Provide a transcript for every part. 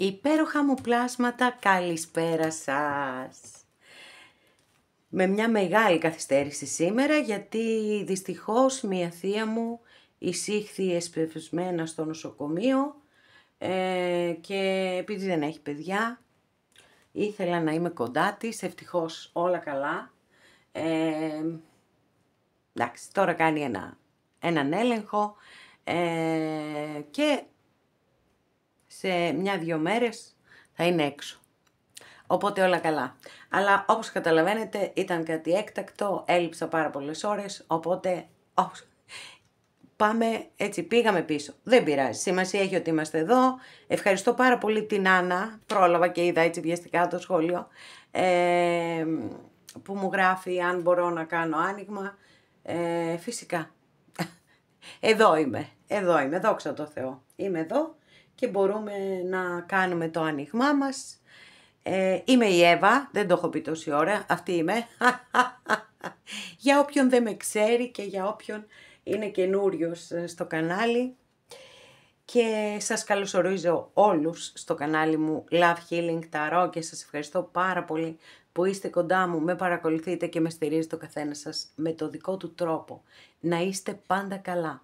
Υπέροχα μου πλάσματα, καλησπέρα σας. Με μια μεγάλη καθυστέρηση σήμερα, γιατί δυστυχώς μια θεία μου εισήχθη εσπευσμένα στο νοσοκομείο και επειδή δεν έχει παιδιά, ήθελα να είμαι κοντά της, ευτυχώς όλα καλά. Εντάξει, τώρα κάνει έναν έλεγχο και σε 1-2 μέρες θα είναι έξω. Οπότε όλα καλά. Αλλά όπως καταλαβαίνετε ήταν κάτι έκτακτο, έλειψα πάρα πολλές ώρες, οπότε πήγαμε πίσω. Δεν πειράζει, σημασία έχει ότι είμαστε εδώ. Ευχαριστώ πάρα πολύ την Άννα, πρόλαβα και είδα έτσι βιαστικά το σχόλιο, που μου γράφει αν μπορώ να κάνω άνοιγμα. Φυσικά. Εδώ είμαι, δόξα τω Θεώ. Είμαι εδώ και μπορούμε να κάνουμε το άνοιγμά μας. Είμαι η Εύα, δεν το έχω πει τόση ώρα, αυτή είμαι. Για όποιον δεν με ξέρει και για όποιον είναι καινούριος στο κανάλι. Και σας καλωσορίζω όλους στο κανάλι μου Love Healing Tarot και σας ευχαριστώ πάρα πολύ που είστε κοντά μου, με παρακολουθείτε και με στηρίζετε ο καθένας σας με το δικό του τρόπο. Να είστε πάντα καλά.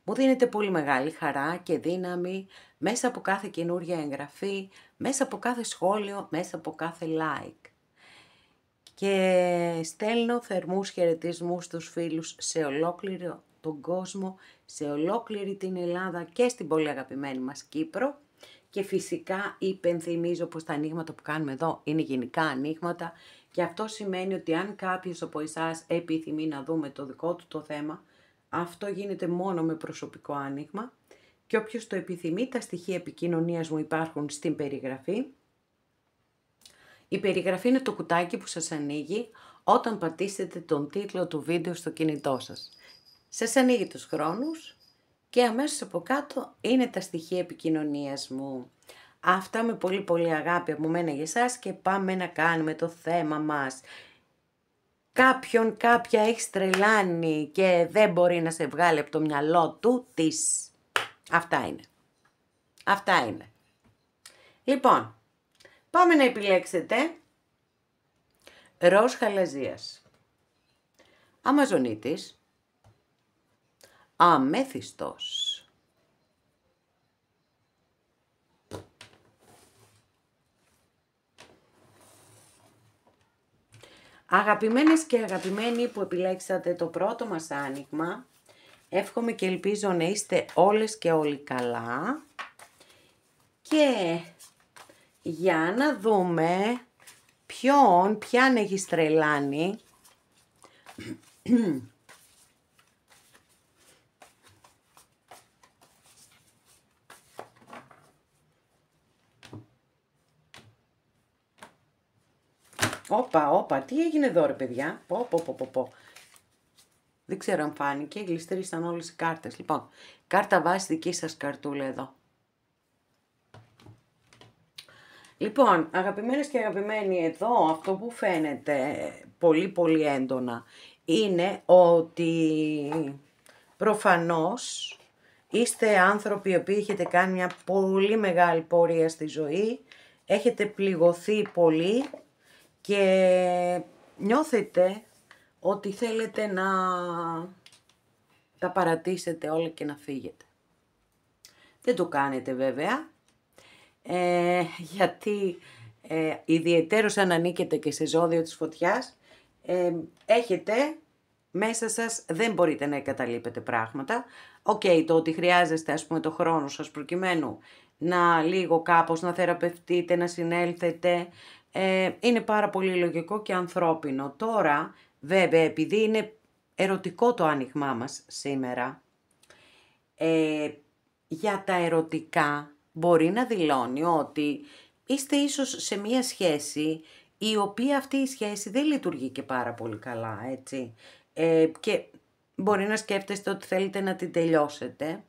Μου δίνετε πολύ μεγάλη χαρά και δύναμη μέσα από κάθε καινούρια εγγραφή, μέσα από κάθε σχόλιο, μέσα από κάθε like. Και στέλνω θερμούς χαιρετισμούς στους φίλους σε ολόκληρο τον κόσμο, σε ολόκληρη την Ελλάδα και στην πολύ αγαπημένη μας Κύπρο. Και φυσικά υπενθυμίζω πως τα ανοίγματα που κάνουμε εδώ είναι γενικά ανοίγματα και αυτό σημαίνει ότι αν κάποιος από εσάς επιθυμεί να δούμε το δικό του το θέμα, αυτό γίνεται μόνο με προσωπικό άνοιγμα και όποιος το επιθυμεί, τα στοιχεία επικοινωνίας μου υπάρχουν στην περιγραφή. Η περιγραφή είναι το κουτάκι που σας ανοίγει όταν πατήσετε τον τίτλο του βίντεο στο κινητό σας. Σας ανοίγει τους χρόνους και αμέσως από κάτω είναι τα στοιχεία επικοινωνίας μου. Αυτά με πολύ πολύ αγάπη από μένα για εσάς και πάμε να κάνουμε το θέμα μας. Κάποια έχει τρελάνει και δεν μπορεί να σε βγάλει από το μυαλό του της. Αυτά είναι. Λοιπόν, πάμε να επιλέξετε ροζ χαλαζίας, αμαζονίτης, αμέθιστος, αγαπημένες και αγαπημένοι που επιλέξατε το πρώτο μας άνοιγμα, εύχομαι και ελπίζω να είστε όλες και όλοι καλά. Και για να δούμε ποιαν έχει στρελάνει. Όπα, τι έγινε εδώ ρε παιδιά, πω. Δεν ξέρω αν φάνηκε, γλιστρήσαν όλες οι κάρτες. Λοιπόν, κάρτα βάση δική σας καρτούλα εδώ. Λοιπόν, αγαπημένες και αγαπημένοι, εδώ αυτό που φαίνεται πολύ πολύ έντονα είναι ότι προφανώς είστε άνθρωποι οι οποίοι έχετε κάνει μια πολύ μεγάλη πορεία στη ζωή, έχετε πληγωθεί πολύ και νιώθετε ότι θέλετε να τα παρατήσετε όλα και να φύγετε. Δεν το κάνετε βέβαια, γιατί ιδιαιτέρως αν ανήκετε και σε ζώδιο της φωτιάς, έχετε μέσα σας, δεν μπορείτε να εγκαταλείπετε πράγματα. Το ότι χρειάζεστε ας πούμε το χρόνο σας προκειμένου να λίγο κάπως να θεραπευτείτε, να συνέλθετε, είναι πάρα πολύ λογικό και ανθρώπινο. Τώρα βέβαια επειδή είναι ερωτικό το άνοιγμά μας σήμερα, για τα ερωτικά μπορεί να δηλώνει ότι είστε ίσως σε μία σχέση η οποία αυτή η σχέση δεν λειτουργεί και πάρα πολύ καλά, έτσι. Και μπορεί να σκέφτεστε ότι θέλετε να την τελειώσετε,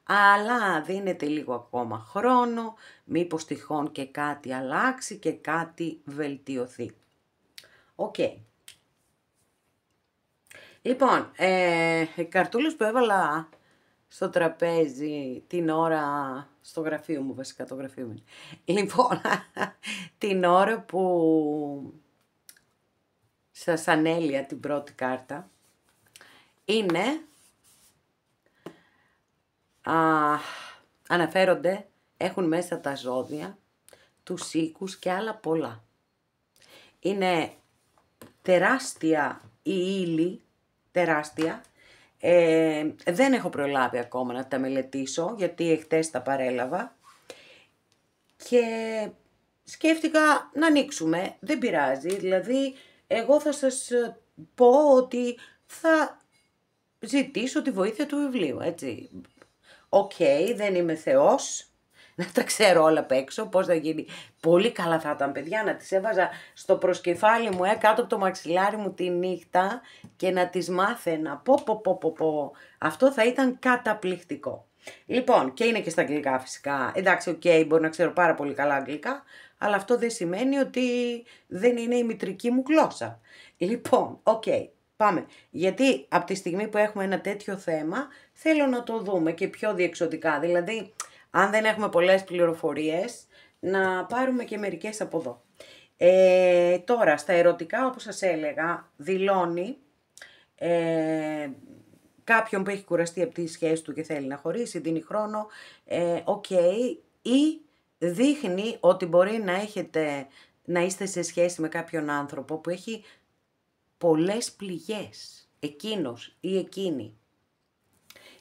αλλά δίνετε λίγο ακόμα χρόνο, μήπως τυχόν και κάτι αλλάξει και κάτι βελτιωθεί. Λοιπόν, οι καρτούλες που έβαλα στο τραπέζι την ώρα, στο γραφείο μου βασικά, το γραφείο μου. Λοιπόν, την ώρα που σας ανέλυα την πρώτη κάρτα, είναι, αναφέρονται, έχουν μέσα τα ζώδια, τους οίκους και άλλα πολλά. Είναι τεράστια η ύλη, τεράστια. Δεν έχω προλάβει ακόμα να τα μελετήσω, γιατί εχθές τα παρέλαβα. Και σκέφτηκα να ανοίξουμε, δεν πειράζει, δηλαδή εγώ θα σας πω ότι θα ζητήσω τη βοήθεια του βιβλίου, έτσι. Οκ, δεν είμαι θεός, να τα ξέρω όλα απ' έξω, πώς θα γίνει. Πολύ καλά θα ήταν, παιδιά, να τις έβαζα στο προσκεφάλι μου, κάτω από το μαξιλάρι μου τη νύχτα και να τις μάθαινα. Αυτό θα ήταν καταπληκτικό. Λοιπόν, και είναι και στα αγγλικά φυσικά. Εντάξει, οκ, μπορεί να ξέρω πάρα πολύ καλά αγγλικά, αλλά αυτό δεν σημαίνει ότι δεν είναι η μητρική μου γλώσσα. Λοιπόν, οκ. Πάμε, γιατί από τη στιγμή που έχουμε ένα τέτοιο θέμα, θέλω να το δούμε και πιο διεξοδικά. Δηλαδή, αν δεν έχουμε πολλές πληροφορίες, να πάρουμε και μερικές από εδώ. Τώρα, στα ερωτικά, όπως σας έλεγα, δηλώνει κάποιον που έχει κουραστεί από τη σχέση του και θέλει να χωρίσει, δίνει χρόνο, ή δείχνει ότι μπορεί να είστε σε σχέση με κάποιον άνθρωπο που έχει πολλές πληγές, εκείνος ή εκείνη.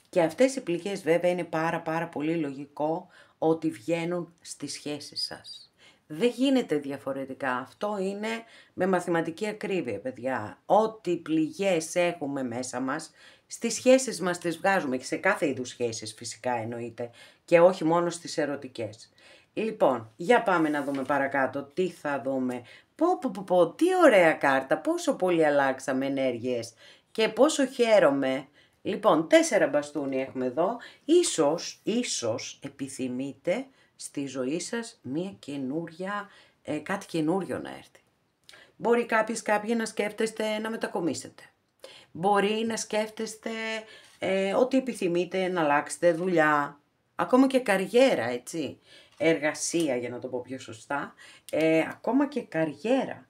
Και αυτές οι πληγές βέβαια είναι πάρα πολύ λογικό ότι βγαίνουν στις σχέσεις σας. Δεν γίνεται διαφορετικά. Αυτό είναι με μαθηματική ακρίβεια, παιδιά. Ό,τι πληγές έχουμε μέσα μας, στις σχέσεις μας τις βγάζουμε και σε κάθε είδους σχέσεις φυσικά εννοείται και όχι μόνο στις ερωτικές. Λοιπόν, για πάμε να δούμε παρακάτω τι θα δούμε. Τι ωραία κάρτα, πόσο πολύ αλλάξαμε ενέργειες και πόσο χαίρομαι. Λοιπόν, 4 μπαστούνι έχουμε εδώ. Ίσως επιθυμείτε στη ζωή σας μία καινούρια, κάτι καινούριο να έρθει. Μπορεί κάποιοι να σκέφτεστε να μετακομίσετε. Μπορεί να σκέφτεστε ότι επιθυμείτε να αλλάξετε δουλειά. Ακόμα και καριέρα, έτσι. Εργασία, για να το πω πιο σωστά. Ακόμα και καριέρα.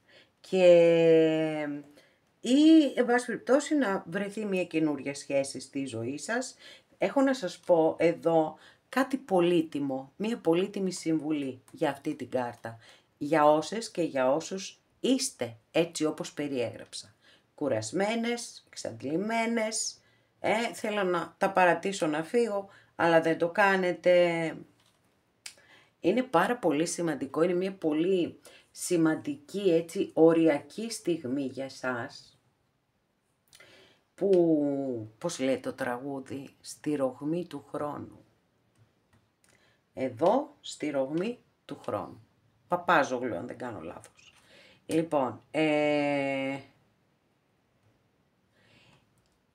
Ή, εν πάση περιπτώσει, να βρεθεί μια καινούρια σχέση στη ζωή σας. Έχω να σας πω εδώ κάτι πολύτιμο, μια πολύτιμη συμβουλή για αυτή την κάρτα. Για όσες και για όσους είστε έτσι όπως περιέγραψα. Κουρασμένες, εξαντλημένες, θέλω να τα παρατήσω να φύγω, αλλά δεν το κάνετε. Είναι πάρα πολύ σημαντικό, είναι μια πολύ σημαντική, έτσι, οριακή στιγμή για εσάς, που, πώς λέει το τραγούδι, στη ρογμή του χρόνου. Εδώ, στη ρογμή του χρόνου. Παπάζογλου, αν δεν κάνω λάθος. Λοιπόν,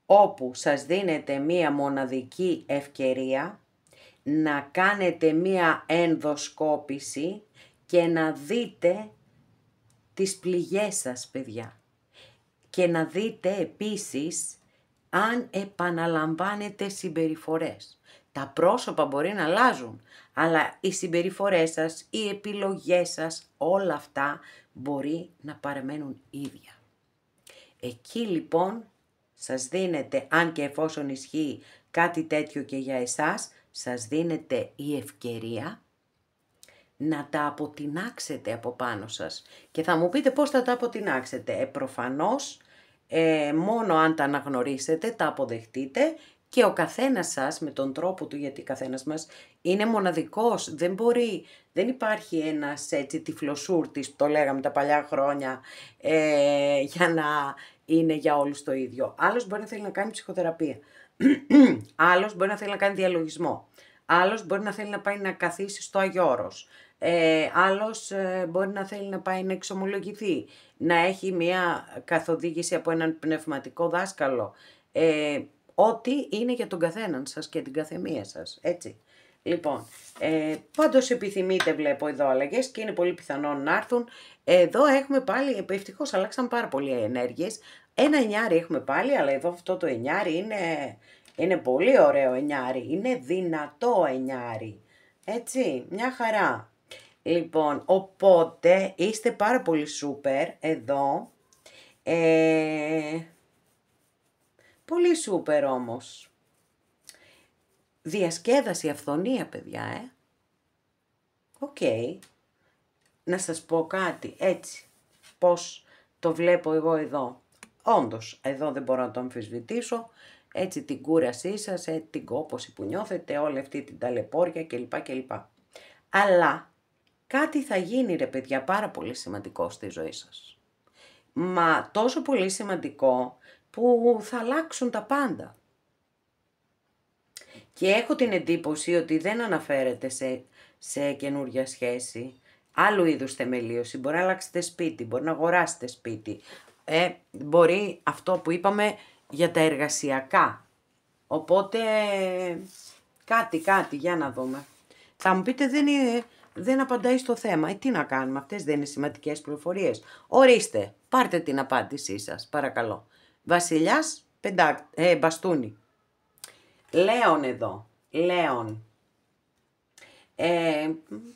όπου σας δίνεται μία μοναδική ευκαιρία να κάνετε μία ενδοσκόπηση και να δείτε τις πληγές σας, παιδιά. Και να δείτε επίσης αν επαναλαμβάνετε συμπεριφορές. Τα πρόσωπα μπορεί να αλλάζουν, αλλά οι συμπεριφορές σας, οι επιλογές σας, όλα αυτά μπορεί να παραμένουν ίδια. Εκεί λοιπόν σας δίνεται, αν και εφόσον ισχύει κάτι τέτοιο και για εσάς, σας δίνεται η ευκαιρία να τα αποτινάξετε από πάνω σας. Και θα μου πείτε πώς θα τα αποτινάξετε. Προφανώς, μόνο αν τα αναγνωρίσετε, τα αποδεχτείτε και ο καθένας σας με τον τρόπο του, γιατί καθένας μας είναι μοναδικός. Δεν υπάρχει ένας έτσι τυφλοσούρτης, το λέγαμε τα παλιά χρόνια, για να είναι για όλους το ίδιο. Άλλος μπορεί να θέλει να κάνει ψυχοθεραπεία. Άλλος μπορεί να θέλει να κάνει διαλογισμό. Άλλος μπορεί να θέλει να πάει να καθίσει στο Άγιο Όρος. Άλλος μπορεί να θέλει να πάει να εξομολογηθεί, να έχει μια καθοδήγηση από έναν πνευματικό δάσκαλο. Ό,τι είναι για τον καθέναν σας και την καθεμία σας, έτσι. Λοιπόν, πάντως επιθυμείτε, βλέπω εδώ αλλαγές και είναι πολύ πιθανόν να έρθουν. Εδώ έχουμε πάλι, ευτυχώς αλλάξαν πάρα πολλοί ενέργειες. Ένα εννιάρι έχουμε πάλι, αλλά εδώ αυτό το εννιάρι είναι Είναι πολύ ωραίο εννιάρι, είναι δυνατό εννιάρι, έτσι, μια χαρά. Λοιπόν, οπότε είστε πάρα πολύ σούπερ εδώ, πολύ σούπερ όμως. Διασκέδαση, αυθονία, παιδιά, Οκ. Να σας πω κάτι, έτσι, πώς το βλέπω εγώ εδώ. Όντως, εδώ δεν μπορώ να το αμφισβητήσω, έτσι την κούρασή σας, την κόπωση που νιώθετε, όλη αυτή την ταλαιπώρια κλπ. Αλλά κάτι θα γίνει, ρε παιδιά, πάρα πολύ σημαντικό στη ζωή σας. Μα τόσο πολύ σημαντικό που θα αλλάξουν τα πάντα. Και έχω την εντύπωση ότι δεν αναφέρεται σε καινούργια σχέση, άλλου είδους θεμελίωση. Μπορεί να αλλάξετε σπίτι, μπορεί να αγοράσετε σπίτι. Μπορεί αυτό που είπαμε για τα εργασιακά. Οπότε κάτι, για να δούμε. Θα μου πείτε δεν απαντάει στο θέμα. Τι να κάνουμε, αυτές δεν είναι σημαντικές πληροφορίες. Ορίστε, πάρτε την απάντησή σας, παρακαλώ. Βασιλιάς, μπαστούνι. Λέων εδώ, Λέων.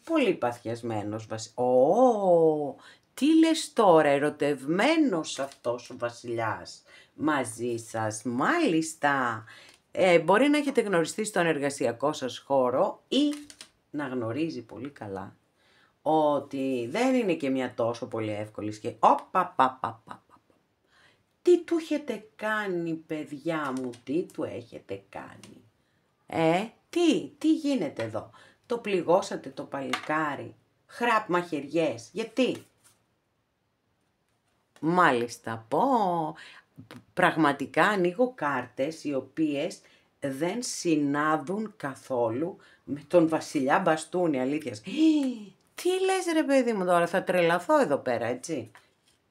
Πολύ παθιασμένος τι λες τώρα, ερωτευμένος αυτός ο βασιλιάς μαζί σας, μάλιστα. Μπορεί να έχετε γνωριστεί στον εργασιακό σας χώρο ή να γνωρίζει πολύ καλά ότι δεν είναι και μια τόσο πολύ εύκολη σχέση. Τι του έχετε κάνει, παιδιά μου, τι του έχετε κάνει. Τι γίνεται εδώ. Το πληγώσατε το παλικάρι. Χραπ μαχαιριές. Γιατί. Μάλιστα, πραγματικά ανοίγω κάρτες οι οποίες δεν συνάδουν καθόλου με τον βασιλιά μπαστούνι, αλήθειας. Τι λες ρε παιδί μου τώρα, θα τρελαθώ εδώ πέρα, έτσι.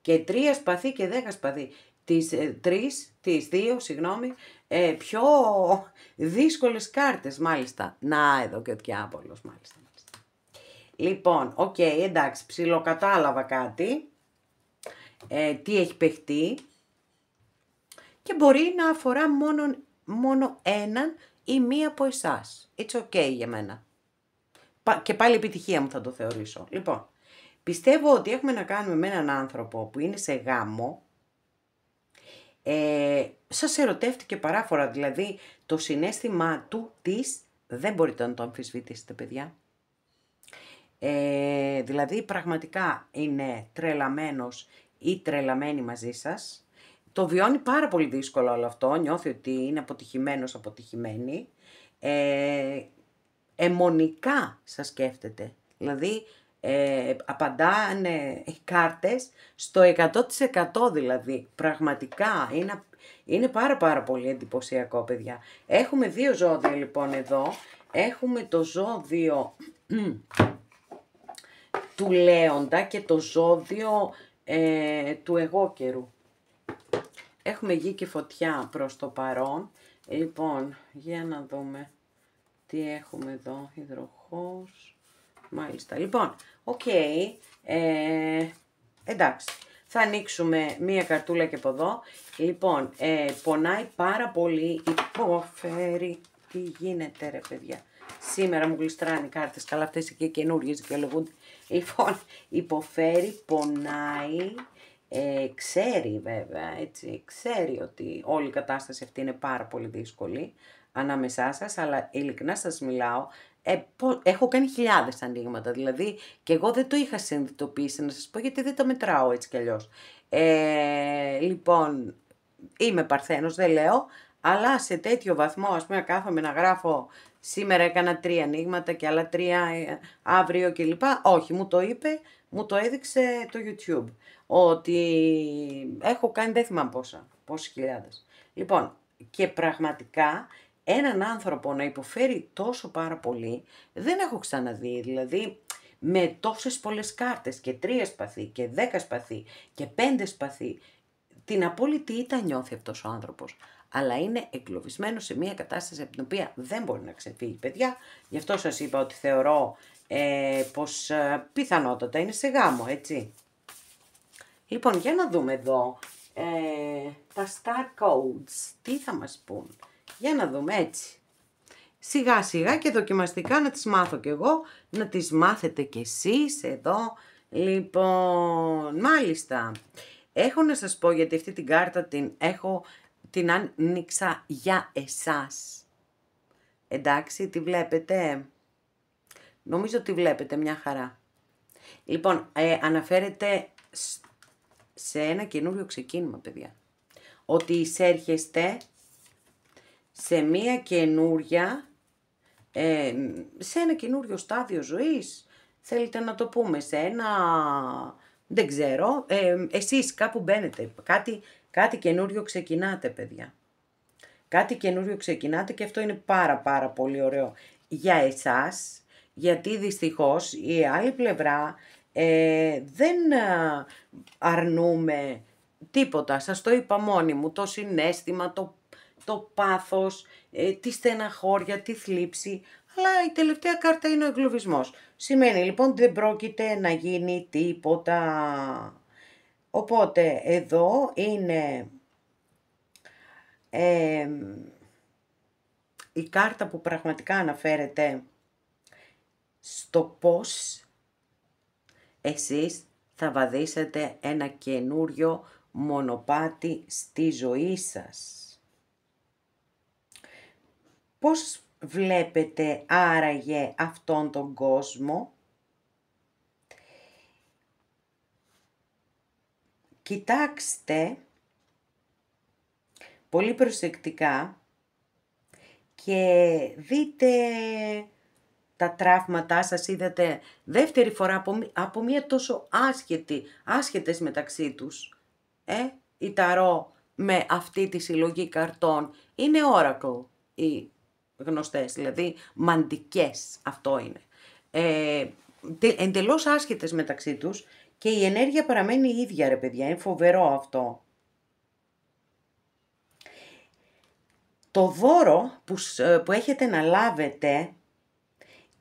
Και 3 σπαθί και 10 σπαθί. Τις δύο, πιο δύσκολες κάρτες, μάλιστα. Να, εδώ και ο διάβολος, μάλιστα. Λοιπόν, εντάξει, ψιλοκατάλαβα κάτι. Τι έχει παιχτεί. Και μπορεί να αφορά μόνο έναν ή μία από εσάς. It's okay για μένα. Και πάλι επιτυχία μου θα το θεωρήσω. Λοιπόν, πιστεύω ότι έχουμε να κάνουμε με έναν άνθρωπο που είναι σε γάμο. Σας ερωτεύτηκε παράφορα, δηλαδή το συναίσθημά του της δεν μπορείτε να το αμφισβητήσετε, παιδιά. Δηλαδή πραγματικά είναι τρελαμένος ή τρελαμένη μαζί σας. Το βιώνει πάρα πολύ δύσκολο όλο αυτό, νιώθει ότι είναι αποτυχημένος, αποτυχημένη. Αιμονικά σας σκέφτεται, δηλαδή απαντάνε οι κάρτες στο 100% δηλαδή, πραγματικά είναι πάρα πολύ εντυπωσιακό, παιδιά. Έχουμε 2 ζώδια λοιπόν εδώ, έχουμε το ζώδιο του Λέοντα και το ζώδιο του εγώκερου. Έχουμε γη και φωτιά προς το παρόν. Λοιπόν, για να δούμε τι έχουμε εδώ. Υδροχός. Μάλιστα. Λοιπόν, εντάξει. Θα ανοίξουμε μία καρτούλα και από εδώ. Λοιπόν, πονάει πάρα πολύ. Υποφέρει. Τι γίνεται ρε παιδιά. Σήμερα μου γλιστράνε οι κάρτες. Καλά, αυτές και καινούργιες δικαιολογούνται. Λοιπόν, υποφέρει, πονάει. Ξέρει βέβαια, έτσι, ξέρει ότι όλη η κατάσταση αυτή είναι πάρα πολύ δύσκολη ανάμεσά σας, αλλά ειλικρινά σας μιλάω, έχω κάνει χιλιάδες ανοίγματα, δηλαδή και εγώ δεν το είχα συνειδητοποιήσει, να σας πω, γιατί δεν το μετράω έτσι κι αλλιώς. Λοιπόν, είμαι παρθένος, δεν λέω, αλλά σε τέτοιο βαθμό, ας πούμε, κάθομαι να γράφω, σήμερα έκανα 3 ανοίγματα και άλλα 3 αύριο κλπ. Όχι, μου το είπε, μου το έδειξε το YouTube, ότι έχω κάνει δεν θυμάμαι πόσες χιλιάδες. Λοιπόν, και πραγματικά έναν άνθρωπο να υποφέρει τόσο πάρα πολύ δεν έχω ξαναδεί, δηλαδή με τόσες πολλές κάρτες και 3 σπαθί και 10 σπαθί και 5 σπαθί, την απόλυτη ήττα νιώθει αυτός ο άνθρωπος. Αλλά είναι εγκλωβισμένος σε μια κατάσταση από την οποία δεν μπορεί να ξεφύγει, παιδιά. Γι' αυτό σας είπα ότι θεωρώ πως πιθανότατα είναι σε γάμο, έτσι. Λοιπόν, για να δούμε εδώ τα Star Codes, τι θα μας πούν. Για να δούμε έτσι. Σιγά σιγά και δοκιμαστικά να τις μάθω κι εγώ, να τις μάθετε κι εσείς εδώ. Λοιπόν, μάλιστα, έχω να σας πω, γιατί αυτή την κάρτα την άνοιξα για εσάς. Εντάξει, τη βλέπετε? Νομίζω ότι βλέπετε μια χαρά. Λοιπόν, αναφέρεται σε ένα καινούριο ξεκίνημα, παιδιά. Ότι εισέρχεστε σε μια καινούρια, σε ένα καινούριο στάδιο ζωής, θέλετε να το πούμε, σε ένα, δεν ξέρω, εσείς κάπου μπαίνετε, κάτι καινούριο ξεκινάτε, παιδιά. Κάτι καινούριο ξεκινάτε και αυτό είναι πάρα πολύ ωραίο για εσάς, γιατί δυστυχώς η άλλη πλευρά δεν αρνούμε τίποτα. Σας το είπα μόνη μου, το συναίσθημα, το πάθος, τη στεναχώρια, τη θλίψη, αλλά η τελευταία κάρτα είναι ο εγκλωβισμός. Σημαίνει λοιπόν δεν πρόκειται να γίνει τίποτα. Οπότε εδώ είναι η κάρτα που πραγματικά αναφέρεται στο πώς εσείς θα βαδίσετε ένα καινούριο μονοπάτι στη ζωή σας. Πώς βλέπετε άραγε αυτόν τον κόσμο? Κοιτάξτε πολύ προσεκτικά και δείτε τα τραύματά σας. Είδατε δεύτερη φορά από μία τόσο άσχετες μεταξύ τους. Η Ταρό με αυτή τη συλλογή καρτών είναι oracle, οι γνωστές, δηλαδή μαντικές, αυτό είναι. Εντελώς άσχετες μεταξύ τους και η ενέργεια παραμένει η ίδια, ρε παιδιά, είναι φοβερό αυτό. Το δώρο που έχετε να λάβετε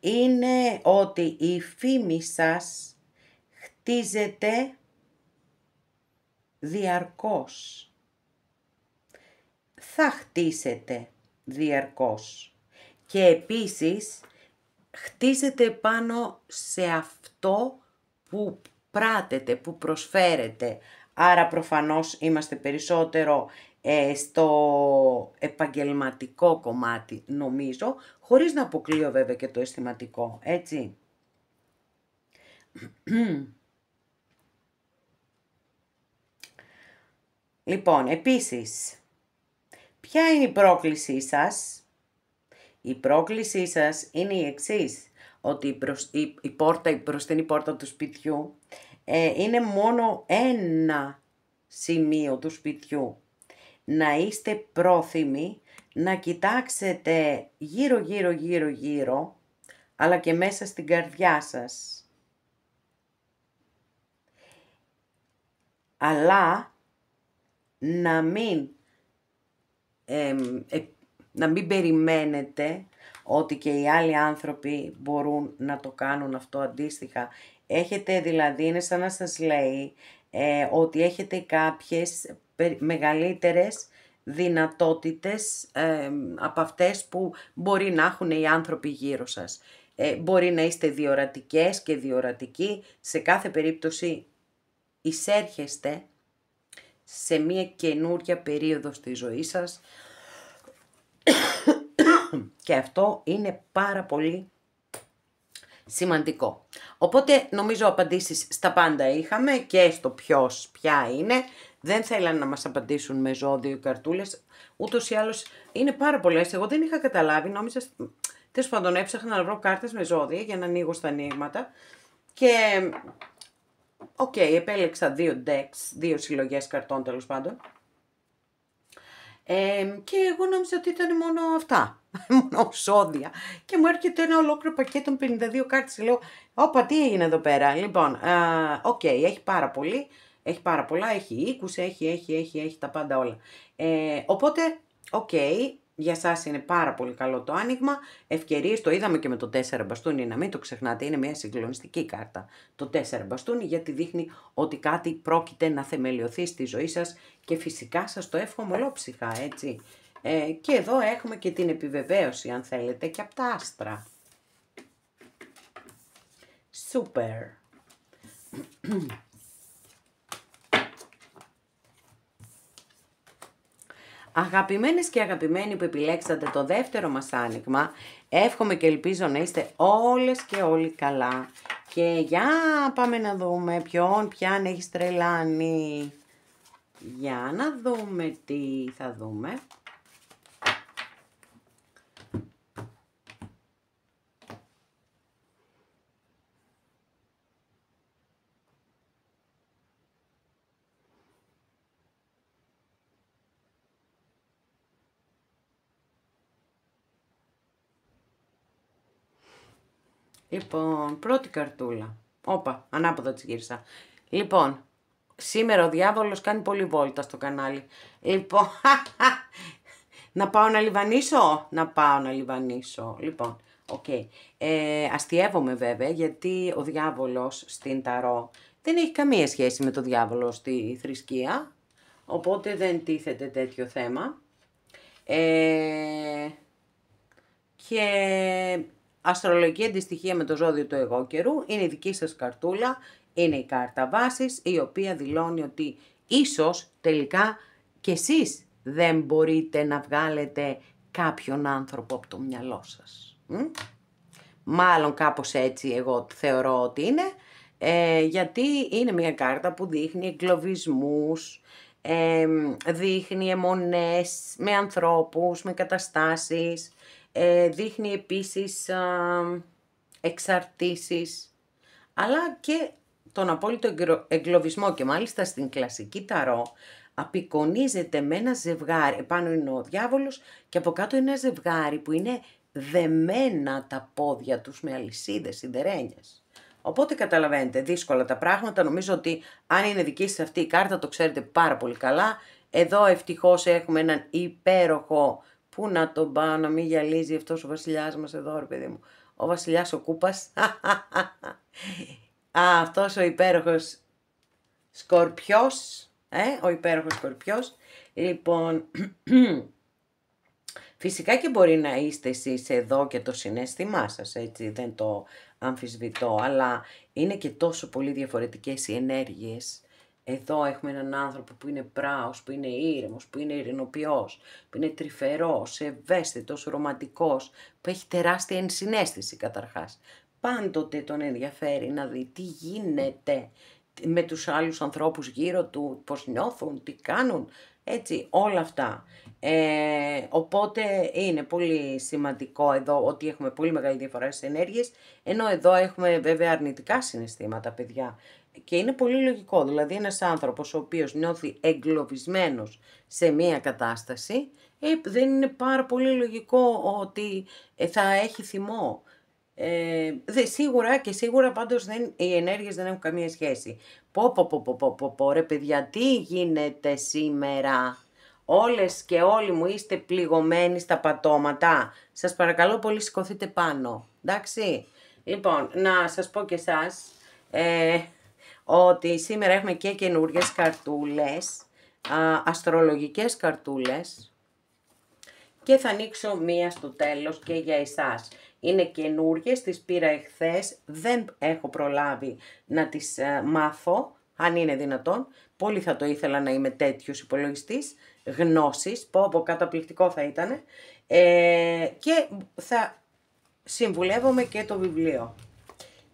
είναι ότι η φήμη σας χτίζεται διαρκώς. Θα χτίσετε διαρκώς. Και επίσης χτίζετε πάνω σε αυτό που πράτετε, που προσφέρετε. Άρα προφανώς είμαστε περισσότερο στο επαγγελματικό κομμάτι, νομίζω, χωρίς να αποκλείω βέβαια και το αισθηματικό, έτσι. Λοιπόν, επίσης, ποια είναι η πρόκλησή σας? Η πρόκλησή σας είναι η εξής, ότι η μπροστινή πόρτα του σπιτιού είναι μόνο ένα σημείο του σπιτιού. Να είστε πρόθυμοι να κοιτάξετε γύρω, αλλά και μέσα στην καρδιά σας. Αλλά να μην περιμένετε ότι και οι άλλοι άνθρωποι μπορούν να το κάνουν αυτό αντίστοιχα. Έχετε δηλαδή, είναι σαν να σας λέει ότι έχετε κάποιες μεγαλύτερες δυνατότητες από αυτές που μπορεί να έχουν οι άνθρωποι γύρω σας. Μπορεί να είστε διορατικές και διορατικοί, σε κάθε περίπτωση εισέρχεστε σε μια καινούρια περίοδο στη ζωή σας και αυτό είναι πάρα πολύ σημαντικό. Οπότε νομίζω απαντήσεις στα πάντα είχαμε και στο ποιος, ποια είναι. Δεν θέλαν να μας απαντήσουν με ζώδιο οι καρτούλες, ούτως ή άλλως είναι πάρα πολλές. Εγώ δεν είχα καταλάβει, νόμιζα, τέλος πάντων έψαχνα να βρω κάρτες με ζώδια για να ανοίγω στα ανοίγματα και επέλεξα 2 decks, 2 συλλογές καρτών τέλος πάντων. Και εγώ νόμιζα ότι ήταν μόνο αυτά, μόνο ζώδια. Και μου έρχεται ένα ολόκληρο πακέτο 52 κάρτες. Λέω, όπα, τι έγινε εδώ πέρα. Λοιπόν, έχει πάρα πολύ, έχει πάρα πολλά, έχει οίκους, έχει τα πάντα όλα. Οπότε, για σας είναι πάρα πολύ καλό το άνοιγμα. Ευκαιρίες, το είδαμε και με το 4 μπαστούνι, να μην το ξεχνάτε, είναι μια συγκλονιστική κάρτα. Το 4 μπαστούνι, γιατί δείχνει ότι κάτι πρόκειται να θεμελιωθεί στη ζωή σας και φυσικά σας το εύχομαι ολόψυχα, έτσι. Και εδώ έχουμε και την επιβεβαίωση, αν θέλετε, και από τα άστρα. Σούπερ. Αγαπημένες και αγαπημένοι που επιλέξατε το δεύτερο μας άνοιγμα, εύχομαι και ελπίζω να είστε όλες και όλοι καλά. Και για πάμε να δούμε ποιον έχει τρελάνει. Για να δούμε τι θα δούμε. Λοιπόν, πρώτη καρτούλα. Όπα, ανάποδα της γύρισα. Λοιπόν, σήμερα ο διάβολος κάνει πολύ βόλτα στο κανάλι. Λοιπόν, να πάω να λιβανίσω. Λοιπόν, οκ. Αστιεύομαι βέβαια, γιατί ο διάβολος στην Ταρό δεν έχει καμία σχέση με το διάβολο στη θρησκεία. Οπότε δεν τίθεται τέτοιο θέμα. Και αστρολογική αντιστοιχεία με το ζώδιο του εγώ καιρού είναι η δική σας καρτούλα, είναι η κάρτα βάσης, η οποία δηλώνει ότι ίσως τελικά κι εσείς δεν μπορείτε να βγάλετε κάποιον άνθρωπο από το μυαλό σας. Μάλλον κάπως έτσι εγώ θεωρώ ότι είναι, γιατί είναι μια κάρτα που δείχνει εγκλωβισμούς, δείχνει αιμονές με ανθρώπους, με καταστάσεις, δείχνει επίσης εξαρτήσεις, αλλά και τον απόλυτο εγκλωβισμό, και μάλιστα στην κλασική Ταρό απεικονίζεται με ένα ζευγάρι, επάνω είναι ο διάβολος και από κάτω είναι ένα ζευγάρι που είναι δεμένα τα πόδια τους με αλυσίδες, σιδερένιες. Οπότε καταλαβαίνετε, δύσκολα τα πράγματα. Νομίζω ότι αν είναι δική σας αυτή η κάρτα το ξέρετε πάρα πολύ καλά. Εδώ ευτυχώς έχουμε έναν υπέροχο, πού να τον πάω να μην γυαλίζει αυτός ο βασιλιάς μας εδώ, ρε παιδί μου. Ο βασιλιάς ο Κούπας. Αυτός ο υπέροχος Σκορπιός. Ο υπέροχος Σκορπιός. Λοιπόν, φυσικά και μπορεί να είστε εσείς εδώ και το συναίσθημά σας, έτσι, δεν το αμφισβητώ, αλλά είναι και τόσο πολύ διαφορετικές οι ενέργειες. Εδώ έχουμε έναν άνθρωπο που είναι πράος, που είναι ήρεμος, που είναι ειρηνοποιός, που είναι τρυφερός, ευαίσθητος, ρομαντικός, που έχει τεράστια ενσυναίσθηση καταρχάς. Πάντοτε τον ενδιαφέρει να δει τι γίνεται με τους άλλους ανθρώπους γύρω του, πώς νιώθουν, τι κάνουν, έτσι, όλα αυτά. Οπότε είναι πολύ σημαντικό εδώ ότι έχουμε πολύ μεγάλη διαφορά στις ενέργειες, ενώ εδώ έχουμε βέβαια αρνητικά συναισθήματα, παιδιά. Και είναι πολύ λογικό, δηλαδή ένας άνθρωπος ο οποίος νιώθει εγκλωβισμένος σε μία κατάσταση, δεν είναι πάρα πολύ λογικό ότι θα έχει θυμό. Σίγουρα πάντως οι ενέργειες δεν έχουν καμία σχέση. Πω ρε παιδιά, τι γίνεται σήμερα? Όλες και όλοι μου είστε πληγωμένοι στα πατώματα. Σας παρακαλώ πολύ, σηκωθείτε πάνω. Εντάξει. Λοιπόν, να σας πω και εσάς ότι σήμερα έχουμε και καινούργιες καρτούλες, αστρολογικές καρτούλες, και θα ανοίξω μία στο τέλος και για εσάς. Είναι καινούργιες, τις πήρα εχθές, δεν έχω προλάβει να τις μάθω, αν είναι δυνατόν. Πολύ θα το ήθελα να είμαι τέτοιος υπολογιστής γνώσης, πω καταπληκτικό θα ήταν. Και θα συμβουλεύομαι και το βιβλίο.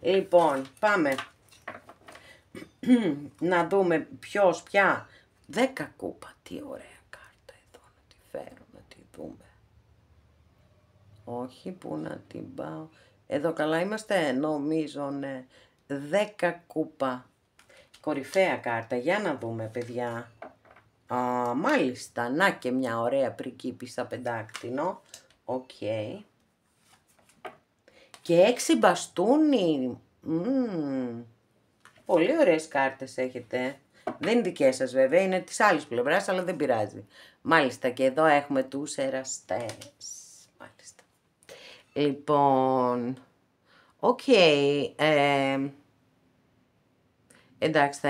Λοιπόν, πάμε να δούμε ποιος πια. 10 κούπα, τι ωραία κάρτα εδώ, να τη φέρω, να τη δούμε. Όχι, πού να την πάω. Εδώ καλά είμαστε, νομίζω, ναι. 10 κούπα. Κορυφαία κάρτα, για να δούμε, παιδιά. Μάλιστα, να και μια ωραία πριγκίπισσα πεντάκτηνο. Οκ. Και 6 μπαστούνι. Πολύ ωραίες κάρτες έχετε. Δεν είναι δικές σας βέβαια, είναι της άλλης πλευράς, αλλά δεν πειράζει. Μάλιστα, και εδώ έχουμε τους εραστές. Μάλιστα. Λοιπόν, οκ. Εντάξει, θα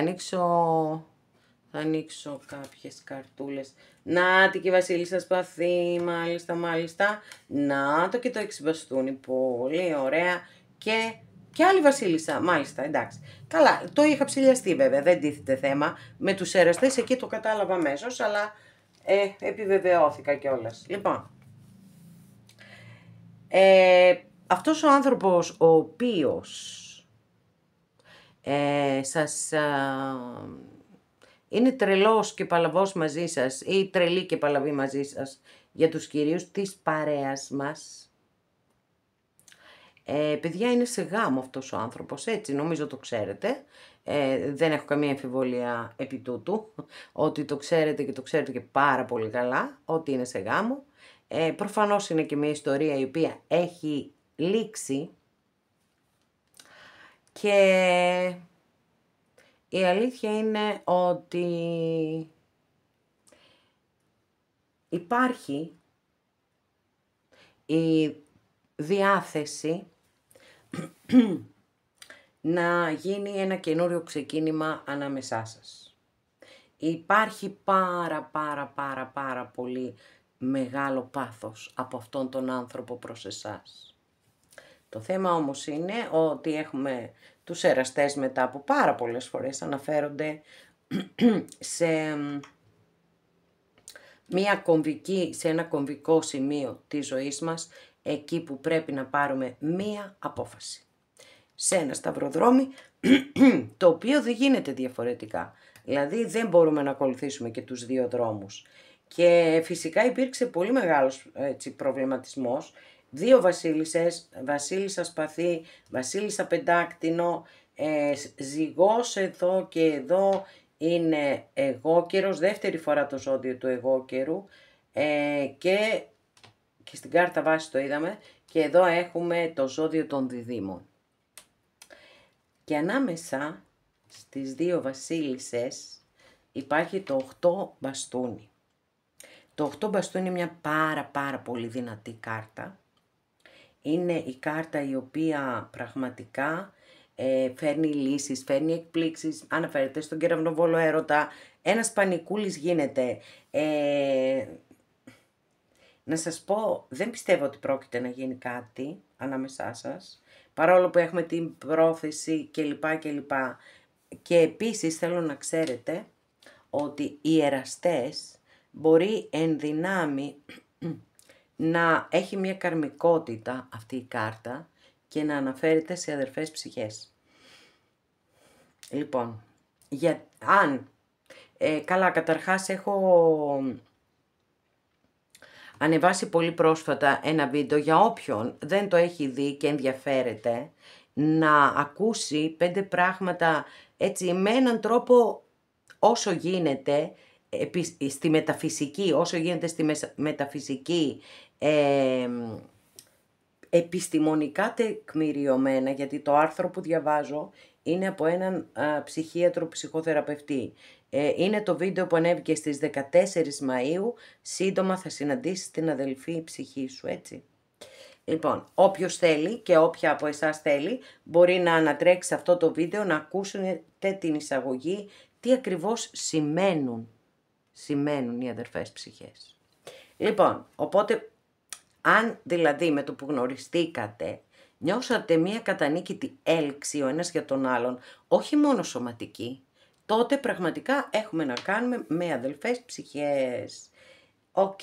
ανοίξω κάποιες καρτούλες. Νάτι και η Βασίλισσα Σπαθή, μάλιστα, μάλιστα. Να το και το 6 μπαστούνι, πολύ ωραία. Και άλλη Βασίλισσα, μάλιστα, εντάξει. Καλά, το είχα ψηλιαστεί βέβαια, δεν τίθεται θέμα. Με τους εραστές εκεί το κατάλαβα αμέσως, αλλά επιβεβαιώθηκα κιόλας. Λοιπόν, αυτός ο άνθρωπος ο οποίος σας είναι τρελός και παλαβός μαζί σας ή τρελή και παλαβή μαζί σας για τους κυρίους της παρέας μας, παιδιά, είναι σε γάμο αυτός ο άνθρωπος, έτσι, νομίζω το ξέρετε. Δεν έχω καμία αμφιβολία επί τούτου, ότι το ξέρετε και το ξέρετε και πάρα πολύ καλά, ότι είναι σε γάμο. Προφανώς είναι και μια ιστορία η οποία έχει λήξει και η αλήθεια είναι ότι υπάρχει η διάθεση να γίνει ένα καινούριο ξεκίνημα ανάμεσά σας. Υπάρχει πάρα πολύ μεγάλο πάθος από αυτόν τον άνθρωπο προς εσάς. Το θέμα όμως είναι ότι έχουμε τους εραστές μετά από πάρα πολλές φορές αναφέρονται σε σε ένα κομβικό σημείο της ζωής μας, εκεί που πρέπει να πάρουμε μία απόφαση. Σε ένα σταυροδρόμι, το οποίο δεν γίνεται διαφορετικά. Δηλαδή δεν μπορούμε να ακολουθήσουμε και τους δύο δρόμους. Και φυσικά υπήρξε πολύ μεγάλος προβληματισμός. Δύο βασίλισσες, Βασίλισσα Σπαθή, Βασίλισσα Πεντάκτηνο, ζυγός εδώ και εδώ είναι εγώκερος, δεύτερη φορά το ζώδιο του εγώκερου και στην κάρτα βάση το είδαμε και εδώ έχουμε το ζώδιο των διδύμων. Και ανάμεσα στις δύο βασίλισσες υπάρχει το 8 μπαστούνι. Το 8 μπαστούνι είναι μια πάρα πολύ δυνατή κάρτα. Είναι η κάρτα η οποία πραγματικά φέρνει λύσεις, φέρνει εκπλήξεις, αναφέρεται στον κεραυνοβόλο έρωτα, ένας πανικούλης γίνεται. Να σας πω, δεν πιστεύω ότι πρόκειται να γίνει κάτι ανάμεσά σας, παρόλο που έχουμε την πρόθεση κλπ. Και επίσης θέλω να ξέρετε ότι οι εραστές μπορεί εν δυνάμει να έχει μια καρμικότητα αυτή η κάρτα και να αναφέρεται σε αδερφές ψυχές. Λοιπόν, καλά, καταρχάς έχω ανεβάσει πολύ πρόσφατα ένα βίντεο για όποιον δεν το έχει δει και ενδιαφέρεται να ακούσει 5 πράγματα έτσι με έναν τρόπο όσο γίνεται στη μεταφυσική, όσο γίνεται στη μεταφυσική επιστημονικά τεκμηριωμένα, γιατί το άρθρο που διαβάζω είναι από έναν ψυχίατρο ψυχοθεραπευτή. Είναι το βίντεο που ανέβηκε στις 14 Μαΐου, σύντομα θα συναντήσεις την αδελφή ψυχή σου, έτσι. Λοιπόν, όποιος θέλει και όποια από εσάς θέλει, μπορεί να ανατρέξει αυτό το βίντεο, να ακούσετε την εισαγωγή, τι ακριβώς σημαίνουν οι αδερφές ψυχές. Λοιπόν, οπότε, αν δηλαδή με το που γνωριστήκατε, νιώσατε μία κατανίκητη έλξη ο ένας για τον άλλον, όχι μόνο σωματική, τότε πραγματικά έχουμε να κάνουμε με αδελφές ψυχές. Οκ,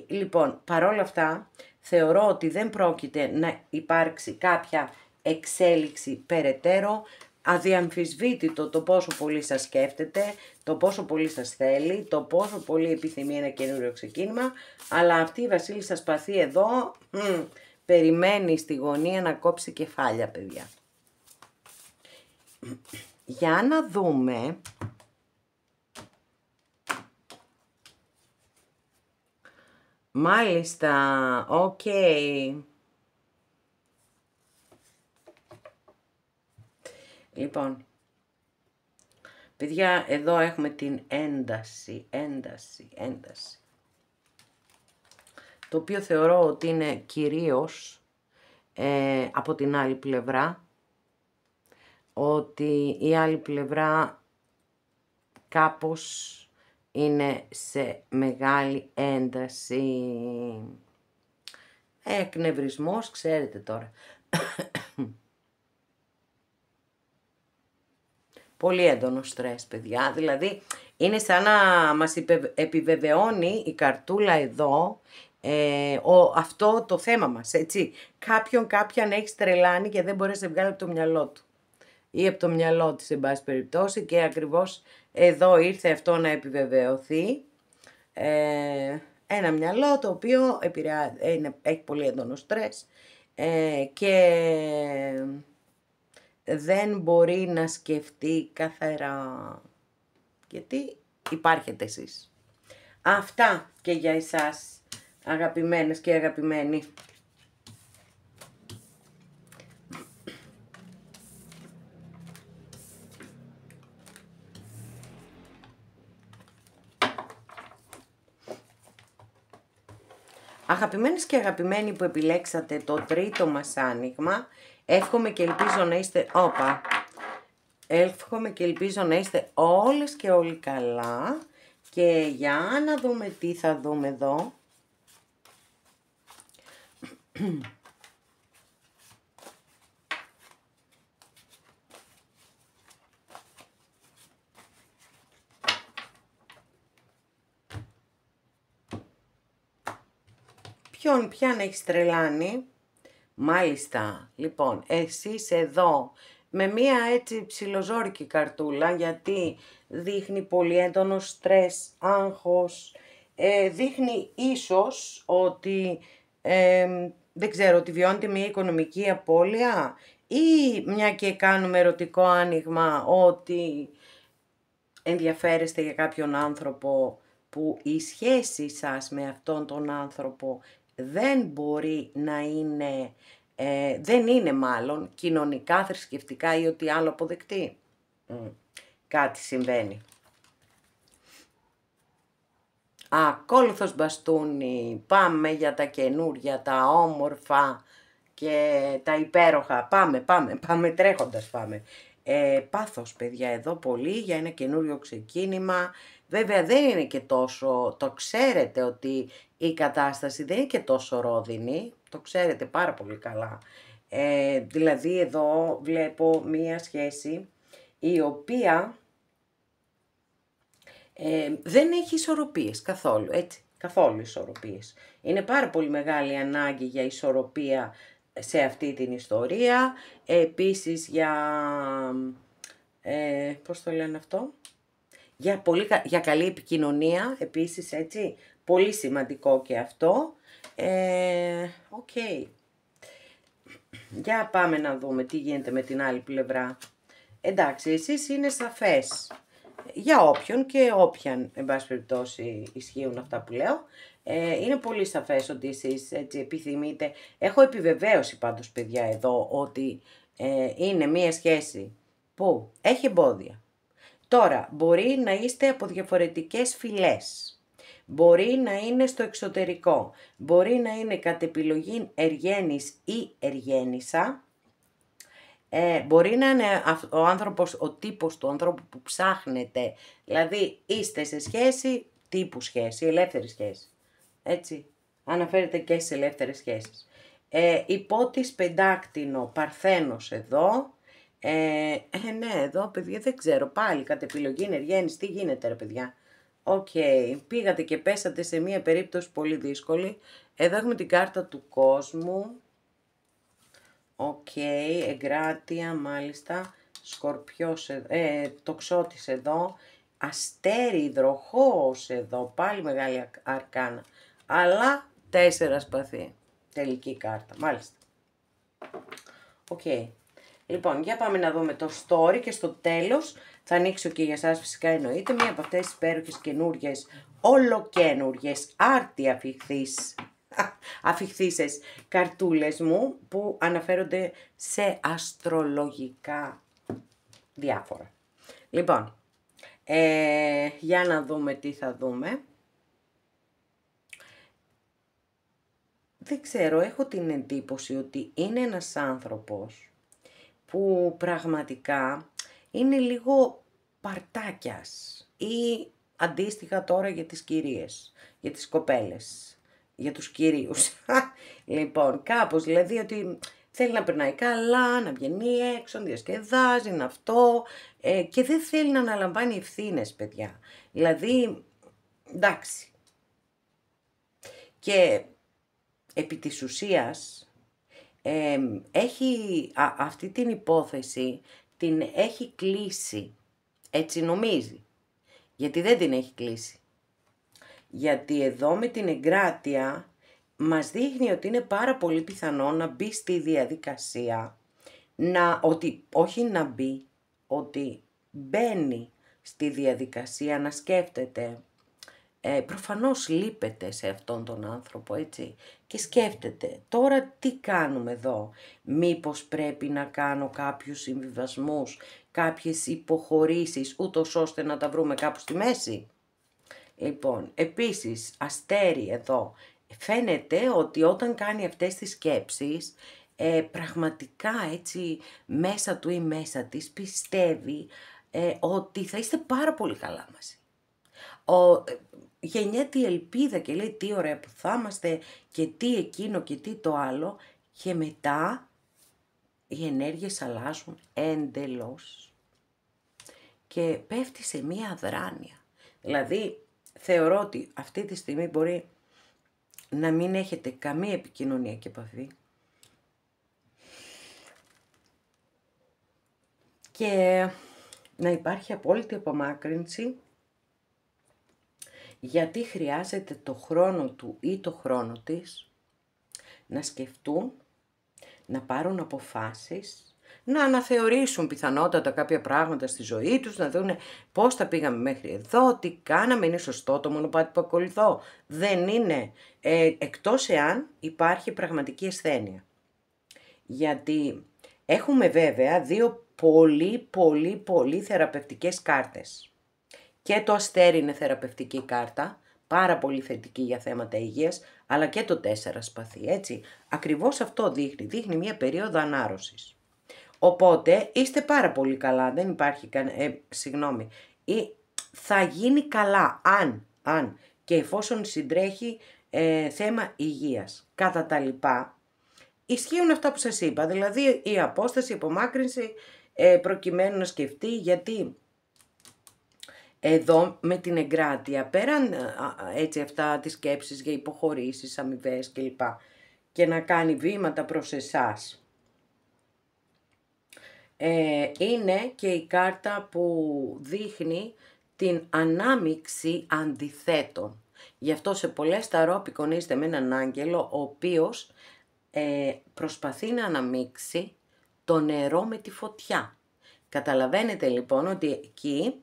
λοιπόν, παρόλα αυτά, θεωρώ ότι δεν πρόκειται να υπάρξει κάποια εξέλιξη περαιτέρω, αδιαμφισβήτητο το πόσο πολύ σας σκέφτεται, το πόσο πολύ σας θέλει, το πόσο πολύ επιθυμεί ένα καινούριο ξεκίνημα, αλλά αυτή η Βασίλισσα Σπαθή εδώ περιμένει στη γωνία να κόψει κεφάλια, παιδιά. Για να δούμε μάλιστα, οκ. Λοιπόν, παιδιά, εδώ έχουμε την ένταση. Το οποίο θεωρώ ότι είναι κυρίως από την άλλη πλευρά, ότι η άλλη πλευρά κάπως είναι σε μεγάλη ένταση. Εκνευρισμός, ξέρετε τώρα. Πολύ έντονο στρες, παιδιά. Δηλαδή, είναι σαν να μας επιβεβαιώνει η καρτούλα εδώ αυτό το θέμα μας, έτσι. Κάποιον έχει τρελάνει και δεν μπορεί να σε βγάλει από το μυαλό του. Ή από το μυαλό της, εν πάση περιπτώσει, και ακριβώς εδώ ήρθε αυτό να επιβεβαιωθεί. Ένα μυαλό το οποίο έχει πολύ έντονο στρες και δεν μπορεί να σκεφτεί καθαρά, γιατί υπάρχετε εσείς. Αυτά και για εσάς, αγαπημένες και αγαπημένοι. Αγαπημένες και αγαπημένοι που επιλέξατε το τρίτο μας άνοιγμα, εύχομαι και ελπίζω να είστε... Εύχομαι και ελπίζω να είστε όλες και όλοι καλά. Και για να δούμε τι θα δούμε εδώ. Ποιον έχει τρελάνει. Μάλιστα, λοιπόν, εσείς εδώ με μία έτσι ψιλοζόρικη καρτούλα, γιατί δείχνει πολύ έντονο στρες, άγχος, δείχνει ίσως ότι, δεν ξέρω, ότι βιώνετε μία οικονομική απώλεια ή μια και κάνουμε ερωτικό άνοιγμα ότι ενδιαφέρεστε για κάποιον άνθρωπο που η σχέση σας με αυτόν τον άνθρωπο δεν μπορεί να είναι, δεν είναι μάλλον κοινωνικά, θρησκευτικά ή ό,τι άλλο αποδεκτή. Κάτι συμβαίνει. Ακόλουθος μπαστούνι, πάμε για τα καινούρια, τα όμορφα και τα υπέροχα. Πάμε τρέχοντας πάμε. Πάθος, παιδιά, εδώ πολύ για ένα καινούριο ξεκίνημα. Βέβαια δεν είναι και τόσο, το ξέρετε ότι η κατάσταση δεν είναι και τόσο ρόδινη, το ξέρετε πάρα πολύ καλά. Δηλαδή εδώ βλέπω μία σχέση η οποία δεν έχει ισορροπίες καθόλου, έτσι, καθόλου ισορροπίες. Είναι πάρα πολύ μεγάλη ανάγκη για ισορροπία σε αυτή την ιστορία, επίσης για, πώς το λένε αυτό, για καλή επικοινωνία, επίσης, έτσι, πολύ σημαντικό και αυτό. Okay. Για πάμε να δούμε τι γίνεται με την άλλη πλευρά. Εντάξει, εσείς είναι σαφές. Για όποιον και όποιαν, εν πάση περιπτώσει, ισχύουν αυτά που λέω. Είναι πολύ σαφές ότι εσείς έτσι επιθυμείτε. Έχω επιβεβαίωση πάντως, παιδιά, εδώ, ότι είναι μία σχέση που έχει εμπόδια. Τώρα, μπορεί να είστε από διαφορετικές φυλές. Μπορεί να είναι στο εξωτερικό. Μπορεί να είναι κατ' επιλογή εργένης ή εργένισσα. Μπορεί να είναι ο άνθρωπος, ο τύπος του ανθρώπου που ψάχνετε. Δηλαδή, είστε σε σχέση, τύπου σχέση, ελεύθερη σχέση. Έτσι, αναφέρεται και σε ελεύθερες σχέσεις. Υπότις πεντάκτηνο, παρθένος εδώ. Ναι, εδώ, παιδιά, δεν ξέρω, πάλι κατ' επιλογή εργένης, τι γίνεται ρε παιδιά. Οκ, πήγατε και πέσατε σε μία περίπτωση πολύ δύσκολη. Εδώ έχουμε την κάρτα του κόσμου. Οκ, εγκράτεια, μάλιστα, σκορπιός, τοξότης εδώ, αστέρι, υδροχόος εδώ, πάλι μεγάλη αρκάνα, αλλά 4 σπαθί, τελική κάρτα, μάλιστα. Οκ, λοιπόν, για πάμε να δούμε το story και στο τέλος θα ανοίξω και για σας φυσικά εννοείται μία από αυτές τις υπέροχες καινούριες, ολοκένουριες, άρτια αφιχθήσεις καρτούλες μου που αναφέρονται σε αστρολογικά διάφορα. Λοιπόν, για να δούμε τι θα δούμε. Δεν ξέρω, έχω την εντύπωση ότι είναι ένας άνθρωπος που πραγματικά είναι λίγο παρτάκιας ή Αντίστοιχα τώρα για τις κυρίες, για τις κοπέλες, για τους κυρίους. Λοιπόν, κάπως δηλαδή ότι θέλει να περνάει καλά, να βγαίνει έξω, να διασκεδάζει, να αυτό και δεν θέλει να αναλαμβάνει ευθύνες, παιδιά. Δηλαδή, εντάξει. Και επί της ουσίας έχει αυτή την υπόθεση, την έχει κλείσει, έτσι νομίζει, γιατί δεν την έχει κλείσει. Γιατί εδώ με την εγκράτεια μας δείχνει ότι είναι πάρα πολύ πιθανό να μπει στη διαδικασία, όχι να μπει, ότι μπαίνει στη διαδικασία να σκέφτεται. Προφανώς λείπεται σε αυτόν τον άνθρωπο, έτσι, και σκέφτεται, τώρα τι κάνουμε εδώ, μήπως πρέπει να κάνω κάποιους συμβιβασμούς, κάποιες υποχωρήσεις, ούτως ώστε να τα βρούμε κάπου στη μέση. Λοιπόν, επίσης, Αστέρι εδώ, φαίνεται ότι όταν κάνει αυτές τις σκέψεις, πραγματικά έτσι μέσα του ή μέσα της πιστεύει ότι θα είστε πάρα πολύ καλά μαζί. Γεννιέται η ελπίδα και λέει τι ωραία που θα είμαστε και τι εκείνο και τι το άλλο και μετά οι ενέργειες αλλάζουν εντελώς και πέφτει σε μία αδράνεια. Δηλαδή θεωρώ ότι αυτή τη στιγμή μπορεί να μην έχετε καμία επικοινωνία και επαφή και να υπάρχει απόλυτη απομάκρυνση, γιατί χρειάζεται το χρόνο του ή το χρόνο της να σκεφτούν, να πάρουν αποφάσεις, να αναθεωρήσουν πιθανότατα κάποια πράγματα στη ζωή τους, να δουν πώς τα πήγαμε μέχρι εδώ, τι κάναμε, είναι σωστό το μονοπάτι που ακολουθώ, δεν είναι, εκτός εάν υπάρχει πραγματική ασθένεια. Γιατί έχουμε βέβαια δύο πολύ θεραπευτικές κάρτες. Και το Αστέρι είναι θεραπευτική κάρτα, πάρα πολύ θετική για θέματα υγείας, αλλά και το 4 σπαθί, έτσι. Ακριβώς αυτό δείχνει μια περίοδο ανάρρωσης. Οπότε είστε πάρα πολύ καλά, δεν υπάρχει θα γίνει καλά αν και εφόσον συντρέχει θέμα υγείας. Κατά τα λοιπά, ισχύουν αυτά που σας είπα, δηλαδή η απόσταση, η απομάκρυνση, προκειμένου να σκεφτεί, γιατί εδώ με την εγκράτεια, πέραν έτσι αυτά τις σκέψεις για υποχωρήσεις, αμοιβές κλπ. Και να κάνει βήματα προς εσάς. Είναι και η κάρτα που δείχνει την ανάμιξη αντιθέτων. Γι' αυτό σε πολλές ταρό απεικονίζεται με έναν άγγελο, ο οποίος προσπαθεί να αναμίξει το νερό με τη φωτιά. Καταλαβαίνετε λοιπόν ότι εκεί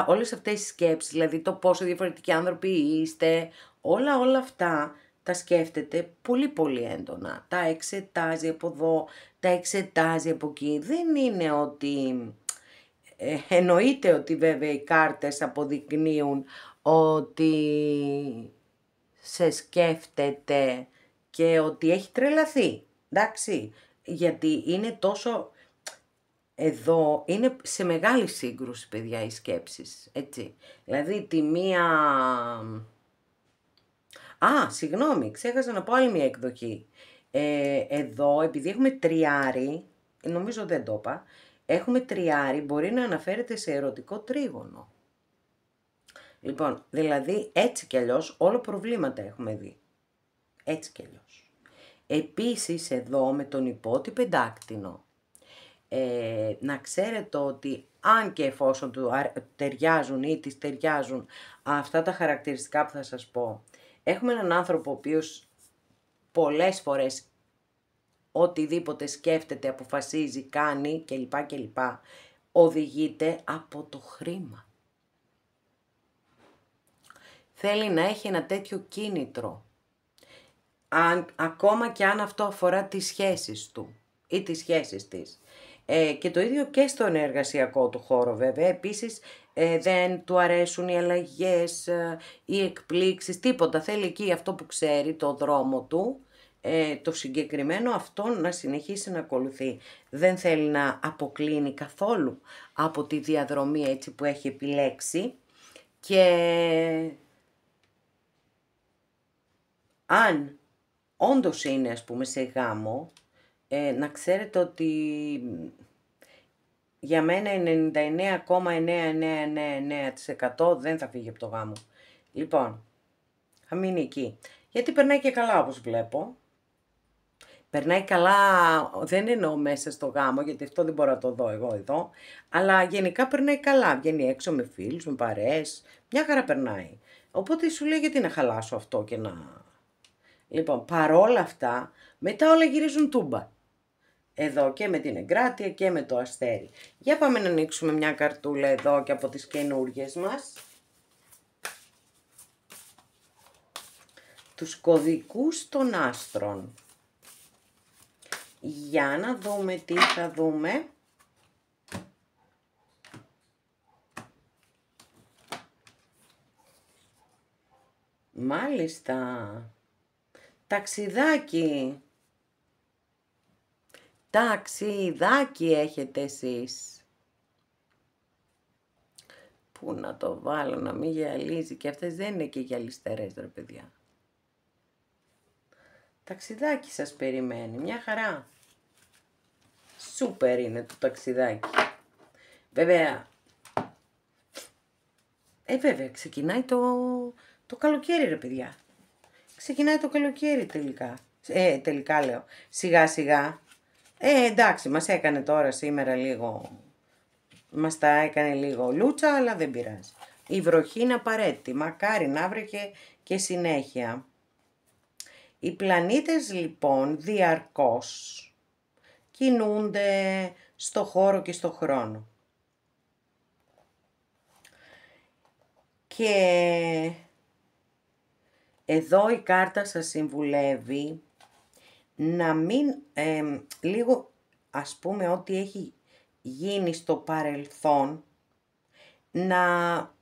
όλες αυτές οι σκέψεις, δηλαδή το πόσο διαφορετικοί άνθρωποι είστε, όλα αυτά τα σκέφτεται πολύ έντονα. Τα εξετάζει από εδώ, τα εξετάζει από εκεί. Δεν είναι ότι... εννοείται ότι βέβαια οι κάρτες αποδεικνύουν ότι σε σκέφτεται και ότι έχει τρελαθεί. Εντάξει, γιατί είναι τόσο... Εδώ είναι σε μεγάλη σύγκρουση, παιδιά, οι σκέψεις, έτσι. Δηλαδή, τη μία... συγγνώμη, ξέχασα να πω άλλη μια εκδοχή. Εδώ, επειδή έχουμε τριάρι, νομίζω δεν το είπα, έχουμε τριάρι, μπορεί να αναφέρεται σε ερωτικό τρίγωνο. Λοιπόν, δηλαδή, έτσι κι αλλιώς, όλο προβλήματα έχουμε δει. Έτσι κι αλλιώς. Επίσης, εδώ, με τον υπότι πεντάκτηνο, να ξέρετε ότι αν και εφόσον του ταιριάζουν ή τις ταιριάζουν αυτά τα χαρακτηριστικά που θα σας πω, έχουμε έναν άνθρωπο ο οποίος πολλές φορές οτιδήποτε σκέφτεται, αποφασίζει, κάνει κλπ. Οδηγείται από το χρήμα. Θέλει να έχει ένα τέτοιο κίνητρο, ακόμα και αν αυτό αφορά τις σχέσεις του ή τις σχέσεις της. Και το ίδιο και στον εργασιακό του χώρο βέβαια. Επίσης δεν του αρέσουν οι αλλαγές, οι εκπλήξεις, τίποτα. Θέλει εκεί αυτό που ξέρει, το δρόμο του το συγκεκριμένο αυτό να συνεχίσει να ακολουθεί. Δεν θέλει να αποκλίνει καθόλου από τη διαδρομή έτσι που έχει επιλέξει και αν όντως είναι ας πούμε σε γάμο, να ξέρετε ότι για μένα 99,9999% δεν θα φύγει από το γάμο. Λοιπόν, θα μείνει εκεί. Γιατί περνάει και καλά όπως βλέπω. Περνάει καλά, δεν εννοώ μέσα στο γάμο, γιατί αυτό δεν μπορώ να το δω εγώ εδώ, αλλά γενικά περνάει καλά, βγαίνει έξω με φίλους, με παρέες, μια χαρά περνάει. Οπότε σου λέει γιατί να χαλάσω αυτό και να... Λοιπόν, παρόλα αυτά, μετά όλα γυρίζουν τούμπα. Εδώ και με την Εγκράτεια και με το Αστέρι. Για πάμε να ανοίξουμε μια καρτούλα εδώ και από τις καινούργιες μας. Τους κωδικούς των άστρων. Για να δούμε τι θα δούμε. Μάλιστα. Ταξιδάκι. Ταξιδάκι έχετε εσείς. Πού να το βάλω να μην γυαλίζει, και αυτές δεν είναι και γυαλιστερές ρε παιδιά. Ταξιδάκι σας περιμένει, μια χαρά. Σούπερ είναι το ταξιδάκι. Βέβαια, βέβαια ξεκινάει το καλοκαίρι ρε παιδιά. Ξεκινάει το καλοκαίρι τελικά. Τελικά λέω, σιγά σιγά. Εντάξει, μας έκανε τώρα σήμερα λίγο, μας τα έκανε λίγο λούτσα, αλλά δεν πειράζει. Η βροχή είναι απαραίτητη, μακάρι να βρέχε και συνέχεια. Οι πλανήτες λοιπόν διαρκώς κινούνται στο χώρο και στο χρόνο. Και εδώ η κάρτα σας συμβουλεύει να μην, λίγο ας πούμε ό,τι έχει γίνει στο παρελθόν, να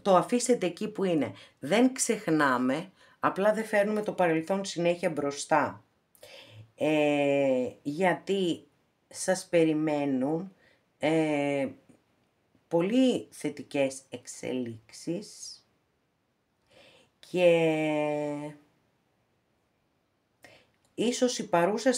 το αφήσετε εκεί που είναι. Δεν ξεχνάμε, απλά δεν φέρνουμε το παρελθόν συνέχεια μπροστά. Γιατί σας περιμένουν πολύ θετικές εξελίξεις και ίσως η παρούσα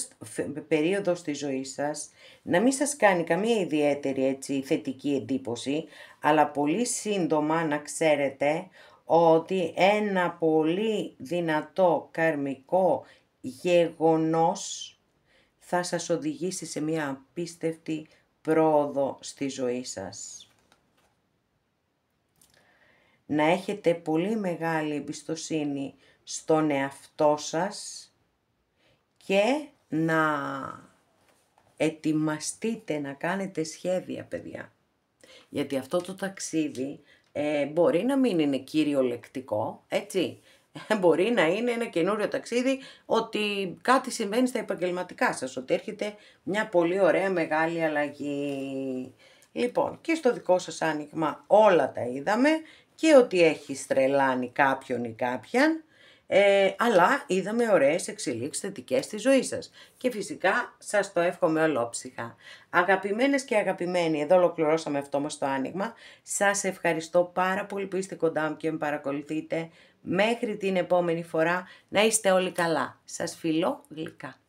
περίοδος της ζωής σας να μην σας κάνει καμία ιδιαίτερη έτσι θετική εντύπωση, αλλά πολύ σύντομα να ξέρετε ότι ένα πολύ δυνατό καρμικό γεγονός θα σας οδηγήσει σε μια απίστευτη πρόοδο στη ζωή σας. Να έχετε πολύ μεγάλη εμπιστοσύνη στον εαυτό σας και να ετοιμαστείτε να κάνετε σχέδια, παιδιά. Γιατί αυτό το ταξίδι μπορεί να μην είναι κυριολεκτικό, έτσι. Μπορεί να είναι ένα καινούριο ταξίδι, ότι κάτι συμβαίνει στα επαγγελματικά σας, ότι έρχεται μια πολύ ωραία μεγάλη αλλαγή. Λοιπόν, και στο δικό σας άνοιγμα όλα τα είδαμε και ότι έχει στρελάνει κάποιον ή κάποιαν, αλλά είδαμε ωραίες εξελίξεις θετικές στη ζωή σας. Και φυσικά σας το εύχομαι ολόψυχα. Αγαπημένες και αγαπημένοι, εδώ ολοκληρώσαμε αυτό μας το άνοιγμα. Σας ευχαριστώ πάρα πολύ που είστε κοντά μου και με παρακολουθείτε. Μέχρι την επόμενη φορά να είστε όλοι καλά. Σας φιλώ γλυκά.